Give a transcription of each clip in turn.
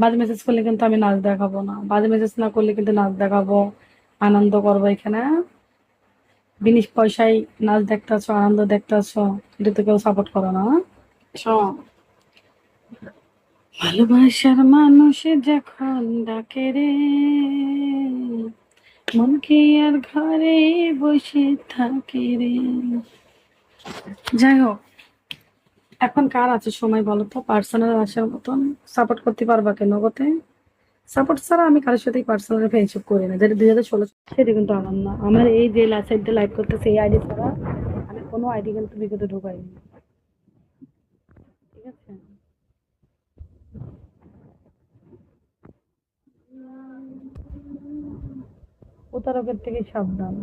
বাজে মেসেজ করলে কিন্তু আমি নাচ দেখাবো না, বাজে মেসেজ না করলে কিন্তু নাচ দেখাবো, আনন্দ করবো এখানে। বিনিশ পয়সায় নাচ দেখতেছো, আনন্দ দেখতেছো, এটা তো কেউ সাপোর্ট করো না, হ্যাঁ? শোনো, ভালোবাসার মানুষ যখন ডাকে রে, মন কি আর ঘরে বসে থাকে রে। যাই হোক, এখন কার আছে সময় বলো তো পার্সোনাল আসার মতন? সাপোর্ট করতে পারবা কেন গোতে? সাপোর্ট ছাড়া আমি কারোর সাথেই পার্সোনাল ফ্রেন্ডশিপ করি না, যেটা 2016 সেটা কিন্তু আমার না। আমার এই যে সাইডে লাইভ করতেছে এই আইডি ছাড়া আমি কোনো আইডি কিন্তু বিগত ঢুকাইনি, ঠিক আছে? প্রতারকের থেকে সাবধান।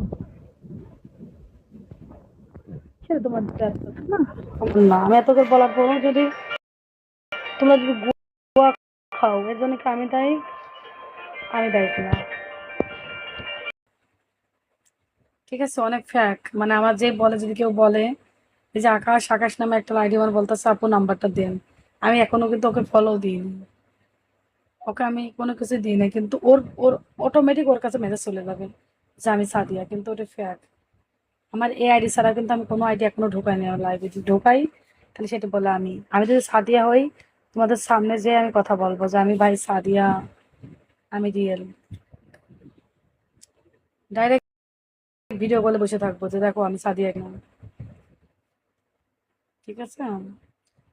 সেটা তোমার ব্যর্থতা না, আমার না। আমি এতদূর বলার পরও যদি তোমরা যদি গোয়া খাও, এর জন্য কি আমি দায়ী? আমি দায়ী কিনা, ঠিক আছে? অনেক ফ্যাক, মানে আমার যে বলে, যদি কেউ বলে এই যে আকাশ আকাশ নামে একটা আইডি আমার বলতেছে আপু নাম্বারটা দেন, আমি এখনো কিন্তু ওকে ফলো দিইনি, ওকে আমি কোনো কিছু দিই না, কিন্তু ওর ওর অটোমেটিক ওর কাছে মেসেজ চলে যাবে যে আমি সাদিয়া, কিন্তু ওটা ফ্যাক। আমার এই আইডি ছাড়া কিন্তু আমি কোনো আইডি এখনো ঢোকাইনি, আমার লাইভে যদি ঢোকাই তাহলে সেটা বলে আমি যদি সাদিয়া হই, তোমাদের সামনে যে আমি কথা বলবো যে আমি ভাই সাদিয়া, আমি রিয়েল। ডাইরেক্ট ভিডিও বলে বসে থাকবো যে দেখো আমি সাদিয়া কেন, ঠিক আছে?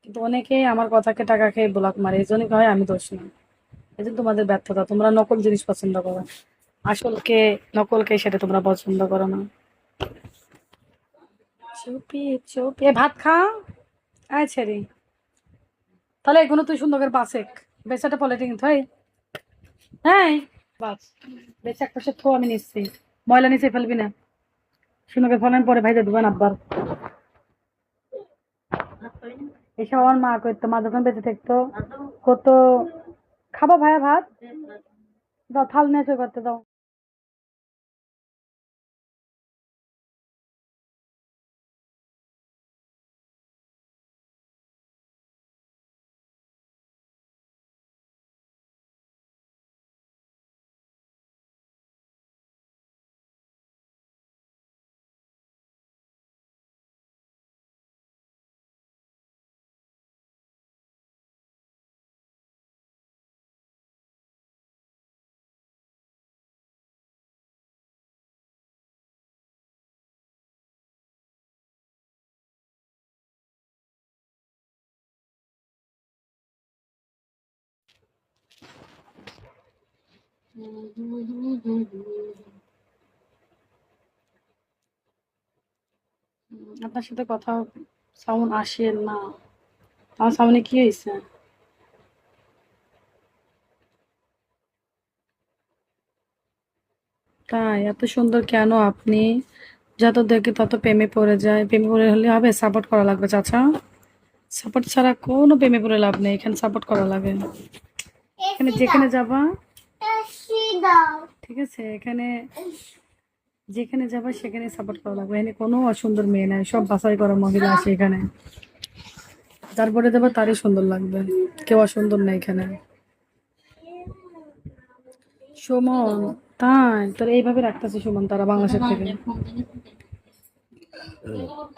কিন্তু অনেকেই আমার কথাকে টাকা খেয়ে ব্লক মারে, এই জন্যই হয় আমি দোষ না, এই জন্য তোমাদের ব্যর্থতা, তোমরা নকল জিনিস পছন্দ করো, আসলকে নকলকে সেটা তোমরা পছন্দ করো না। চুপি চুপি ভাত খা, আয় ছেড়ে, তাহলে এগুলো তুই সুন্দর করে বাসেক, বেচাটা পলিটিং থই, হ্যাঁ বাস, বেচে এক পাশে থো, আমি নিচ্ছি, ময়লা নিচে ফেলবি না, সুন্দর করে ফলেন পরে ভাইজা দিবেন আব্বার। এসব আমার মা করতো, মা যখন বেঁচে থাকতো কত খাবো ভাইয়া ভাত, দাও থাল নিয়ে এসে করতে দাও। আপনার সাথে কথা সাউন্ড আসে না, আমার সামনে কি হয়েছে? তাই এত সুন্দর কেন আপনি? যত দেখে তত প্রেমে পড়ে যায়, প্রেমে পড়ে হলে হবে? সাপোর্ট করা লাগবে চাচা, সাপোর্ট ছাড়া কোনো প্রেমে পড়ে লাভ নেই, এখানে সাপোর্ট করা লাগে। এখানে যেখানে যাবা, ঠিক আছে, এখানে যেখানে যাবা সেখানে সাপোর্ট করা লাগবে, এখানে কোনো অসুন্দর মেয়ে নাই, সব বাছাই করা মহিলা আছে এখানে, তারপরে দেবা তারই সুন্দর লাগবে, কেউ অসুন্দর নেই এখানে। সুমন, তাই তোর এইভাবে রাখতেছে সুমন তারা বাংলাদেশের থেকে,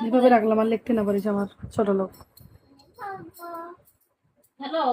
এইভাবে রাখলাম আর লিখতে না পারিস আমার ছোট লোক। হ্যালো।